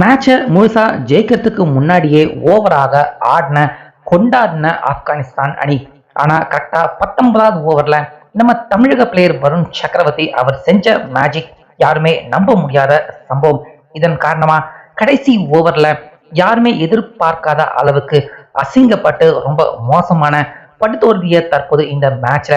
மேட்சை முழுசா ஜெயிக்கிறதுக்கு முன்னாடியே ஓவராக ஆடின கொண்டாடின ஆப்கானிஸ்தான் அணி. ஆனா கரெக்டா 19வது ஓவர்ல நம்ம தமிழக பிளேயர் வருண் சக்கரவர்த்தி அவர் செஞ்ச மேஜிக் யாருமே நம்ப முடியாத சம்பவம். இதன் காரணமா கடைசி ஓவர்ல யாருமே எதிர்பார்க்காத அளவுக்கு அசிங்கப்பட்டு ரொம்ப மோசமான படுதோல்விய தற்போது இந்த மேட்ச்ல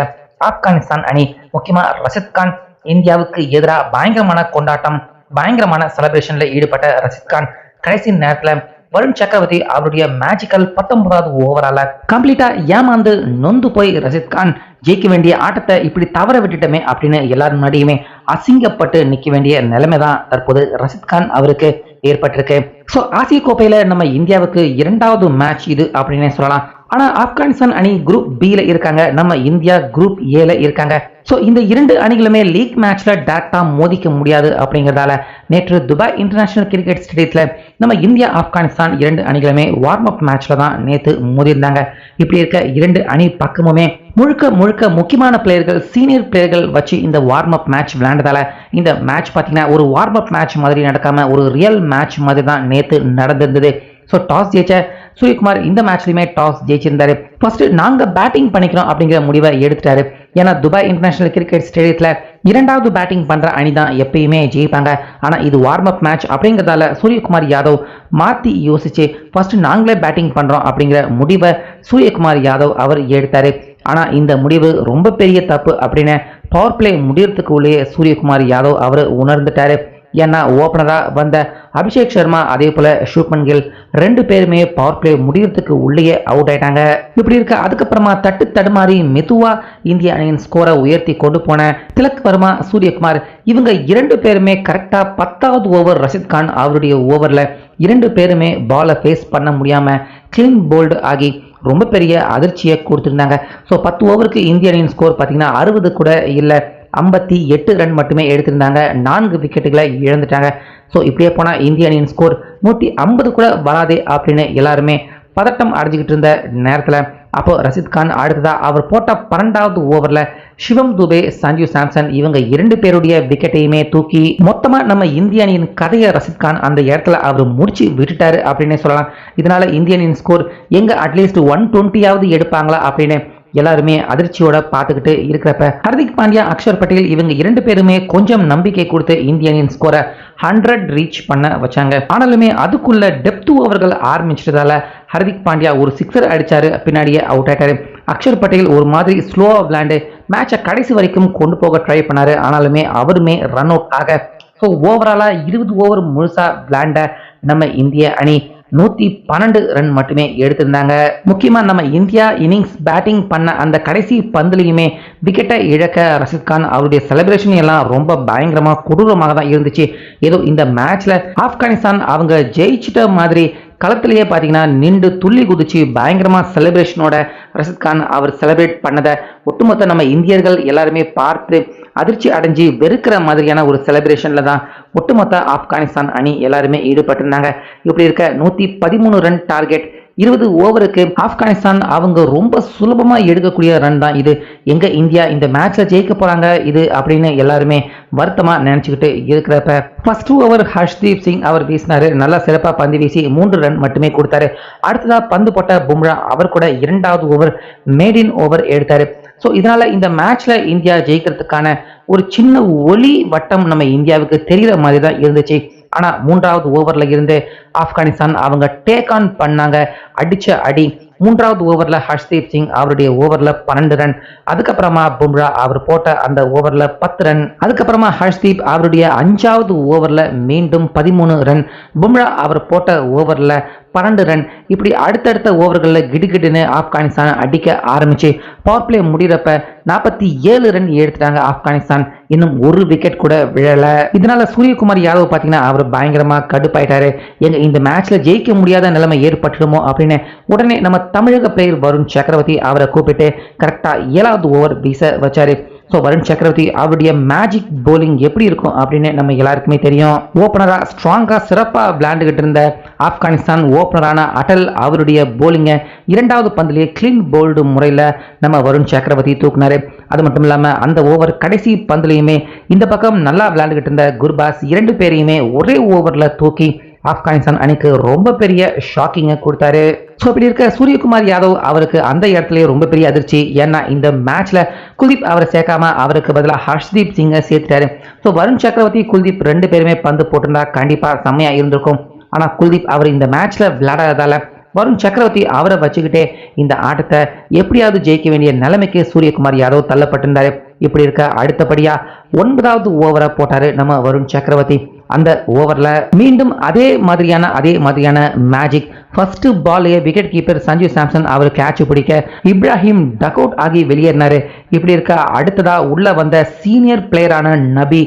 ஆப்கானிஸ்தான் அணி, முக்கியமா ரஷித் கான் இந்தியாவுக்கு எதிராக பயங்கரமான கொண்டாட்டம், பயங்கரமான செலிப்ரேஷன்ல ஈடுபட்ட ரஷித் கான் கடைசி நேரத்துல வருண் சக்கரவர்த்தி அவருடைய மேஜிக்கல் 19வது ஓவரால கம்ப்ளீட்டா ஏமாந்து நொந்து போய் ரஷித் கான் ஜெயிக்க வேண்டிய ஆட்டத்தை இப்படி தவற விட்டுட்டோமே அப்படின்னு எல்லாரும் முன்னாடியுமே அசிங்கப்பட்டு நிக்க வேண்டிய நிலைமை தான் தற்போது ரஷித் கான் அவருக்கு ஏற்பட்டிருக்கு. ஸோ ஆசிய கோப்பையில நம்ம இந்தியாவுக்கு 2வது மேட்ச் இது அப்படின்னு சொல்லலாம். ஆனா ஆப்கானிஸ்தான் அணி குரூப் பில இருக்காங்க, நம்ம இந்தியா குரூப் ஏல இருக்காங்க. ஸோ இந்த இரண்டு அணிகளுமே லீக் மேட்ச்ல டைரக்டா மோதிக்க முடியாது அப்படிங்கிறதால நேற்று துபாய் இன்டர்நேஷனல் கிரிக்கெட் ஸ்டேடியத்துல நம்ம இந்தியா ஆப்கானிஸ்தான் இரண்டு அணிகளுமே வார்ம் அப் மேட்ச்ல தான் நேற்று மோதிருந்தாங்க. இப்படி இருக்க இரண்டு அணி பக்கமுமே முழுக்க முழுக்க முக்கியமான பிளேயர்கள், சீனியர் பிளேயர்கள் வச்சு இந்த வார்ம் அப் மேட்ச் விளையாண்டதால இந்த மேட்ச் பார்த்தீங்கன்னா ஒரு வார்ம் அப் மேட்ச் மாதிரி நடக்காம ஒரு ரியல் மேட்ச் மாதிரி தான் நேற்று நடந்திருந்தது. ஸோ டாஸ் ஜெயிச்ச சூரியகுமார் இந்த மேட்ச்லயுமே டாஸ் ஜெயிச்சிருந்தாரு. ஃபர்ஸ்ட் நாங்க பேட்டிங் பண்ணிக்கிறோம் அப்படிங்கிற முடிவை எடுத்துட்டாரு. ஏன்னா துபாய் இன்டர்நேஷனல் கிரிக்கெட் ஸ்டேடியத்துல இரண்டாவது பேட்டிங் பண்ற அணி தான் எப்பயுமே ஜெயிப்பாங்க. ஆனா இது வார்ம் அப் மேட்ச் அப்படிங்கிறதால சூரியகுமார் யாதவ் மாத்தி யோசிச்சு ஃபர்ஸ்ட் நாங்களே பேட்டிங் பண்றோம் அப்படிங்கிற முடிவை சூரியகுமார் யாதவ் அவர் எடுத்தாரு. ஆனா இந்த முடிவு ரொம்ப பெரிய தப்பு அப்படின்னு பவர் பிளே முடியறதுக்கு உள்ளே சூரியகுமார் யாதவ் அவர் உணர்ந்துட்டாரு. ஏன்னா ஓபனரா வந்த அபிஷேக் சர்மா அதே போல சுப்மன் கில் ரெண்டு பேருமே பவர் பிளே முடியறதுக்கு உள்ளேயே அவுட் ஆயிட்டாங்க. இப்படி இருக்க அதுக்கப்புறமா தட்டு தடுமாறி மெதுவா இந்திய அணியின் ஸ்கோரை உயர்த்தி கொண்டு போன திலக் வர்மா, சூரியகுமார் இவங்க இரண்டு பேருமே கரெக்டா 10வது ஓவர் ரஷித் கான் அவருடைய ஓவர்ல இரண்டு பேருமே பாலை ஃபேஸ் பண்ண முடியாம கிளீன் போல்டு ஆகி ரொம்ப பெரிய அதிர்ச்சியை கொடுத்துருந்தாங்க. ஸோ 10 ஓவருக்கு இந்திய அணியின் ஸ்கோர் பார்த்தீங்கன்னா 60 கூட இல்லை, 58 ரன் மட்டுமே எடுத்திருந்தாங்க. 4 விக்கெட்டுகளை இழந்துட்டாங்க. ஸோ இப்படியே போனால் இந்திய அணியின் ஸ்கோர் 150 கூட வராதே அப்படின்னு எல்லாருமே பதட்டம் அடைஞ்சிக்கிட்டு இருந்த நேரத்தில் அப்போ ரஷித் கான் அடுத்ததா அவர் போட்ட 12வது ஓவரில் சிவம் துபே, சஞ்சு சாம்சன் இவங்க இரண்டு பேருடைய விக்கெட்டையுமே தூக்கி மொத்தமாக நம்ம இந்திய அணியின் கதையை ரஷித் கான் அந்த இடத்துல அவர் முடிச்சு விட்டுட்டாரு அப்படின்னே சொல்லலாம். இதனால இந்திய அணியின் ஸ்கோர் எங்க அட்லீஸ்ட் 120ஆவது எடுப்பாங்களா அப்படின்னு எல்லாருமே அதிர்ச்சியோட பார்த்துக்கிட்டு இருக்கிறப்ப ஹர்திக் பாண்டியா, அக்ஷர் பட்டேல் இவங்க இரண்டு பேருமே கொஞ்சம் நம்பிக்கை கொடுத்து இந்திய அணியின் ஸ்கோரை 100 ரீச் பண்ண வச்சாங்க. ஆனாலுமே அதுக்குள்ள டெப்த் ஓவர்கள் ஆரம்பிச்சதால ஹர்திக் பாண்டியா ஒரு 6 அடிச்சாரு, பின்னாடியே அவுட் ஆயிட்டாரு. அக்ஷர் பட்டேல் ஒரு மாதிரி ஸ்லோவா விளையாண்டு மேட்சை கடைசி வரைக்கும் கொண்டு போக ட்ரை பண்ணாரு. ஆனாலுமே அவருமே ரன் அவுட் ஆக ஸோ ஓவராலா 20 ஓவர் முழுசா விளையாண்ட நம்ம இந்திய அணி 112 ரன் மட்டுமே எடுத்திருந்தாங்க. முக்கியமா நம்ம இந்தியா இன்னிங்ஸ் பேட்டிங் பண்ண அந்த கடைசி பந்துலையுமே விக்கெட்டை இழக்க ரஷித் கான் அவருடைய செலிப்ரேஷன் எல்லாம் ரொம்ப பயங்கரமா கொடூரமாக தான் இருந்துச்சு. ஏதோ இந்த மேட்ச்ல ஆப்கானிஸ்தான் அவங்க ஜெயிச்சிட்ட மாதிரி களத்திலேயே பார்த்தீங்கன்னா நின்று துள்ளி குதிச்சு பயங்கரமா செலிப்ரேஷனோட ரஷித் கான் அவர் செலிப்ரேட் பண்ணதை ஒட்டுமொத்த நம்ம இந்தியர்கள் எல்லாருமே பார்த்து அதிர்ச்சி அடைஞ்சு வெறுக்கிற மாதிரியான ஒரு செலிப்ரேஷன்ல தான் ஒட்டுமொத்த ஆப்கானிஸ்தான் அணி எல்லாருமே ஈடுபட்டிருந்தாங்க. இப்படி இருக்க 113 ரன் டார்கெட் 20 ஓவருக்கு ஆப்கானிஸ்தான் அவங்க ரொம்ப சுலபமா எடுக்கக்கூடிய ரன் தான் இது. எங்க இந்தியா இந்த மேட்ச்ல ஜெயிக்க போறாங்க இது அப்படின்னு எல்லாருமே வருத்தமா நினைச்சுக்கிட்டு இருக்கிறப்ப ஃபர்ஸ்ட் ஓவர் ஹர்ஷ்தீப் சிங் அவர் வீசினாரு. நல்லா சிறப்பா பந்து வீசி 3 ரன் மட்டுமே கொடுத்தாரு. அடுத்ததா பந்து போட்ட பும்ரா அவர் கூட 2வது ஓவர் மேடின் ஓவர் எடுத்தாரு. ஸோ இதனால இந்த மேட்ச்ல இந்தியா ஜெயிக்கிறதுக்கான ஒரு சின்ன ஒளி வட்டம் நம்ம இந்தியாவுக்கு தெரிகிற மாதிரி தான் இருந்துச்சு. ஆனா 3வது ஓவர்ல இருந்து ஆப்கானிஸ்தான் அவங்க டேக் ஆன் பண்ணாங்க. அடிச்ச அடி 3வது ஓவர்ல ஹர்ஷ்தீப் சிங் அவருடைய ஓவர்ல 12 ரன், அதுக்கப்புறமா பும்ரா அவர் போட்ட அந்த ஓவர்ல 10 ரன், அதுக்கப்புறமா ஹர்ஷ்தீப் அவருடைய 5வது ஓவர்ல மீண்டும் 13 ரன், பும்ரா அவர் போட்ட ஓவர்ல 12 ரன். இப்படி அடுத்தடுத்த ஓவர்களில் கிடுகிடுன்னு ஆப்கானிஸ்தான் அடிக்க ஆரம்பிச்சு பவர் பிளே முடிகிறப்ப 47 ரன் எடுத்துட்டாங்க ஆப்கானிஸ்தான். இன்னும் ஒரு விக்கெட் கூட விழல. இதனால சூரியகுமார் யாதவ் பார்த்தீங்கன்னா அவர் பயங்கரமா கடுப்பாயிட்டாரு. எங்க இந்த மேட்ச்ல ஜெயிக்க முடியாத நிலைமை ஏற்பட்டுடுமோ அப்படின்னு உடனே நம்ம தமிழக பிளேயர் வருண் சக்கரவர்த்தி அவரை கூப்பிட்டு கரெக்டா 7வது ஓவர் வீச வச்சாரு. ஸோ வருண் சக்கரவர்த்தி அவருடைய மேஜிக் போலிங் எப்படி இருக்கும் அப்படின்னு நம்ம எல்லாருக்குமே தெரியும். ஓப்பனரா ஸ்ட்ராங்கா சிறப்பா விளையாண்டுகிட்டு இருந்த ஆப்கானிஸ்தான் ஓப்பனரான அடல் அவருடைய போலிங்கை 2வது பந்திலேயே கிளீன் போல்டு முறையில் நம்ம வருண் சக்கரவர்த்தி தூக்குனாரு. அது மட்டும் இல்லாமல் அந்த ஓவர் கடைசி பந்துலையுமே இந்த பக்கம் நல்லா விளையாண்டுகிட்டு இருந்த குர்பாஸ் இரண்டு பேரையுமே ஒரே ஓவரில் தூக்கி ஆப்கானிஸ்தான் அணிக்கு ரொம்ப பெரிய ஷாக்கிங்கை கொடுத்தாரு. ஸோ இப்படி இருக்க சூரியகுமார் யாதவ் அவருக்கு அந்த இடத்துல ரொம்ப பெரிய அதிர்ச்சி. ஏன்னா இந்த மேட்ச்ல குல்தீப் அவரை சேர்க்காம அவருக்கு பதிலாக ஹர்ஷ்தீப் சிங்கை சேர்த்துட்டாரு. ஸோ வருண் சக்கரவர்த்தி குல்தீப் 2 பேருமே பந்து போட்டிருந்தா கண்டிப்பா செம்மையா இருந்திருக்கும். ஆனா குல்தீப் அவர் இந்த மேட்ச்ல விளையாடாததால வருண் சக்கரவர்த்தி அவரை வச்சுக்கிட்டே இந்த ஆட்டத்தை எப்படியாவது ஜெயிக்க வேண்டிய நிலைமைக்கு சூரியகுமார் யாதவ் தள்ளப்பட்டிருந்தாரு. இப்படி இருக்க அடுத்தபடியா 9வது ஓவரை போட்டாரு நம்ம வருண் சக்கரவர்த்தி. அந்த ஓவர்ல மீண்டும் அதே மாதிரியான மேஜிக். ஃபர்ஸ்ட் பால்லையே விக்கெட் கீப்பர் சஞ்சு சாம்சன் அவர் கேட்ச் பிடிக்க இப்ராஹிம் டக் அவுட் ஆகி வெளியேறினாரு. இப்படி இருக்க அடுத்ததா உள்ள வந்த சீனியர் பிளேயரான நபி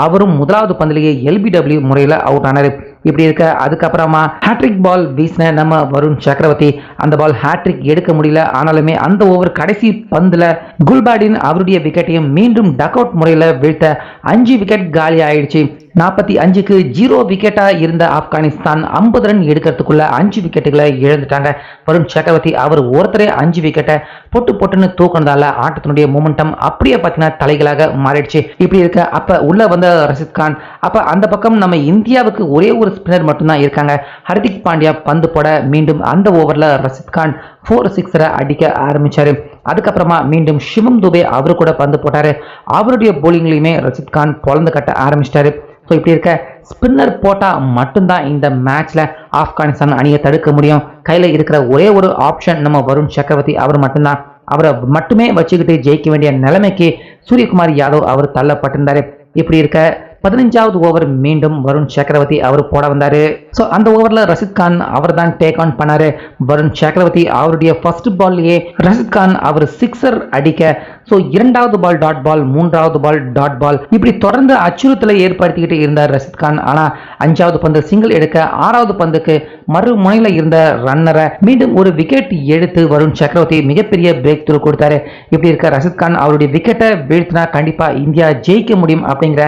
அவரும் முதலாவது பந்திலேயே LBW முறையில் அவுட் ஆனாரு. இப்படி இருக்க அதுக்கப்புறமா ஹேட்ரிக் பால் வீசின நம்ம வருண் சக்கரவர்த்தி அந்த பால் ஹேட்ரிக் எடுக்க முடியல. ஆனாலுமே அந்த ஓவர் கடைசி பந்துல குல்பாடின் அவருடைய விக்கெட்டையும் மீண்டும் டக் அவுட் முறையில் வீழ்த்த 5 விக்கெட் காலி ஆயிடுச்சு. 45க்கு 0 விக்கெட்டா இருந்த ஆப்கானிஸ்தான் 50 ரன் எடுக்கிறதுக்குள்ள 5 விக்கெட்டுகளை இழந்துட்டாங்க. வருண் சக்கரவர்த்தி அவர் ஒருத்தரே 5 விக்கெட்டை பொட்டுன்னு தூக்கினதால ஆட்டத்தினுடைய மொமெண்டம் அப்படியே பார்த்தீங்கன்னா தலைகளாக மாறிடுச்சு. இப்படி இருக்க அப்ப உள்ள வந்த ரஷித் கான், அப்ப அந்த பக்கம் நம்ம இந்தியாவுக்கு ஒரே ஒரு ஸ்பின்னர் மட்டும்தான் இருக்காங்க. ஹர்திக் பாண்டியா பந்து போட மீண்டும் அந்த ஓவர்ல ரஷித் கான் 4 அடிக்க ஆரம்பிச்சாரு. அதுக்கப்புறமா மீண்டும் சிவம் துபே அவரு கூட பந்து போட்டாரு. அவருடைய போலிங்லையுமே ரஷித் கான் பொழந்து கட்ட ஆரம்பிச்சிட்டாரு. ஸோ இப்படி இருக்க ஸ்பின்னர் போட்டா மட்டும்தான் இந்த மேட்ச்ல ஆப்கானிஸ்தான் அணியை தடுக்க முடியும். கையில இருக்கிற ஒரே ஒரு ஆப்ஷன் நம்ம வருண் சக்கரவர்த்தி அவர் மட்டும்தான். அவரை மட்டுமே வச்சுக்கிட்டு ஜெயிக்க வேண்டிய நிலைமைக்கு சூரியகுமார் யாதவ் அவர் தள்ளப்பட்டிருந்தாரு. இப்படி இருக்க 15வது ஓவர் மீண்டும் வருண் சக்கரவர்த்தி அவர் போட வந்தாரு. ஸோ அந்த ஓவர்ல ரஷித் கான் அவர் தான் டேக் ஆன் பண்ணாரு. வருண் சக்கரவர்த்தி அவருடைய ஃபர்ஸ்ட் பால்லையே ரஷித் கான் அவர் 6 அடிக்க, ஸோ 2வது பால் டாட் பால், 3வது பால் டாட் பால், இப்படி தொடர்ந்து அச்சுறுத்தலை ஏற்படுத்திக்கிட்டு இருந்தார் ரஷித் கான். ஆனா 5வது பந்து சிங்கிள் எடுக்க 6வது பந்துக்கு மறு முனையில இருந்த ரன்னரை மீண்டும் ஒரு விக்கெட் எடுத்து வருண் சக்கரவர்த்தி மிகப்பெரிய பிரேக் த்ரூ கொடுத்தாரு. இப்படி இருக்க ரஷித் கான் அவருடைய விக்கெட்டை வீழ்த்தினா கண்டிப்பா இந்தியா ஜெயிக்க முடியும் அப்படிங்கிற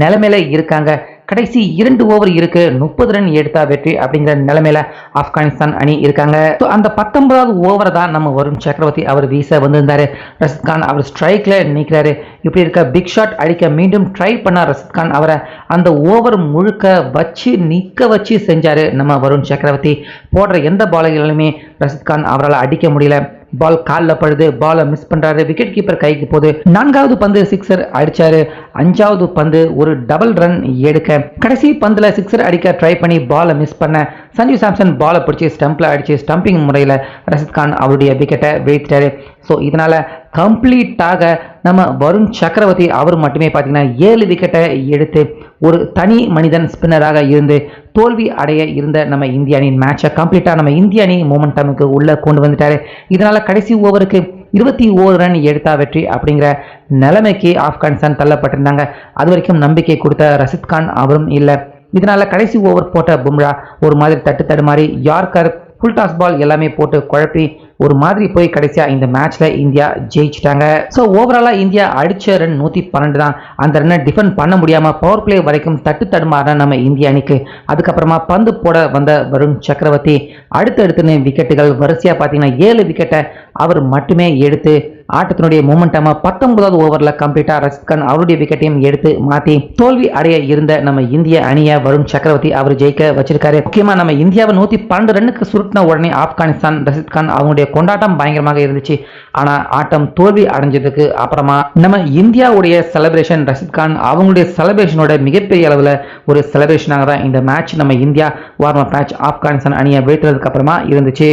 நிலைமையில இருக்காங்க. கடைசி 2 ஓவர் இருக்கு, 30 ரன் எடுத்தா வெற்றி அப்படிங்கிற நிலைமையில ஆப்கானிஸ்தான் அணி இருக்காங்க. அந்த 19வது ஓவர் தான் நம்ம வருண் சக்கரவர்த்தி அவர் வீச வந்திருந்தாரு. ரஷித் கான் அவர் ஸ்ட்ரைக்ல நிற்கிறாரு. இப்படி இருக்க பிக் ஷாட் அடிக்க மீண்டும் ட்ரை பண்ண ரஷித் கான் அவரை அந்த ஓவர் முழுக்க நிக்க வச்சு செஞ்சாரு நம்ம வருண் சக்கரவர்த்தி. போடுற எந்த பாலைகளுமே ரஷித் கான் அவரால் அடிக்க முடியல. பால் காலில் படுது, பாலை மிஸ் பண்றாரு, விக்கெட் கீப்பர் கைக்கு போகுது. 4வது பந்து 6 அடிச்சாரு. 5வது பந்து ஒரு டபுள் ரன் எடுக்க கடைசி பந்துல 6 அடிக்க ட்ரை பண்ணி பாலை மிஸ் பண்ண சஞ்சு சாம்சன் பாலை பிடிச்சி ஸ்டம்ப்ல அடிச்சு ஸ்டம்பிங் முறையில் ரஷித் கான் அவருடைய விக்கெட்டை வீழ்த்திட்டாரு. ஸோ இதனால கம்ப்ளீட்டாக நம்ம வருண் சக்கரவர்த்தி அவர் மட்டுமே பார்த்தீங்கன்னா 7 விக்கெட்டை எடுத்து ஒரு தனி மனிதன் ஸ்பின்னராக இருந்து தோல்வி அடைய இருந்த நம்ம இந்திய அணியின் மேட்சை கம்ப்ளீட்டாக நம்ம இந்திய அணி மொமெண்டமுக்கு உள்ள கொண்டு வந்துட்டாரு. இதனால கடைசி ஓவருக்கு 21 ரன் எடுத்தா வெற்றி அப்படிங்கிற நிலைமைக்கு ஆப்கானிஸ்தான் தள்ளப்பட்டிருந்தாங்க. அது வரைக்கும் நம்பிக்கை கொடுத்த ரஷித் கான் அவரும் இல்லை. இதனால கடைசி ஓவர் போட்ட பும்ரா ஒரு மாதிரி தடுமாறி யார்கர் ஃபுல் டாஸ் பால் எல்லாமே போட்டு குழப்பி ஒரு மாதிரி போய் கடைசியா இந்த மேட்ச்ல இந்தியா ஜெயிச்சிட்டாங்க. ஸோ ஓவராலா இந்தியா அடிச்ச ரன் 112 தான். அந்த ரன்னை டிஃபெண்ட் பண்ண முடியாம பவர் பிளே வரைக்கும் தடுமாற நம்ம இந்திய அணிக்கு. அதுக்கப்புறமா பந்து போட வந்த வருண் சக்கரவர்த்தி அடுத்தடுத்துன்னு விக்கெட்டுகள் வரிசையா பார்த்தீங்கன்னா 7 விக்கெட்டை அவர் மட்டுமே எடுத்து ஆட்டத்தினுடைய மொமெண்டமா 19வது ஓவர்ல கம்ப்ளீட்டா ரஷித் கான் அவருடைய விக்கெட்டையும் எடுத்து மாத்தி தோல்வி அடைய இருந்த நம்ம இந்திய அணியை வருண் சக்கரவர்த்தி அவர் ஜெயிக்க வச்சிருக்காரு. முக்கியமா நம்ம இந்தியாவை 112 ரன்னுக்கு சுருட்டின உடனே ஆப்கானிஸ்தான் ரஷித் கான் அவங்களுடைய கொண்டாட்டம் பயங்கரமாக இருந்துச்சு. ஆனா ஆட்டம் தோல்வி அடைஞ்சதுக்கு அப்புறமா நம்ம இந்தியாவுடைய செலிப்ரேஷன் ரஷித் கான் அவங்களுடைய செலிப்ரேஷனோட மிகப்பெரிய அளவில் ஒரு செலிப்ரேஷனாக தான் இந்த மேட்ச் நம்ம India warm up match Afghanistan அணியை வீழ்த்துறதுக்கு அப்புறமா இருந்துச்சு.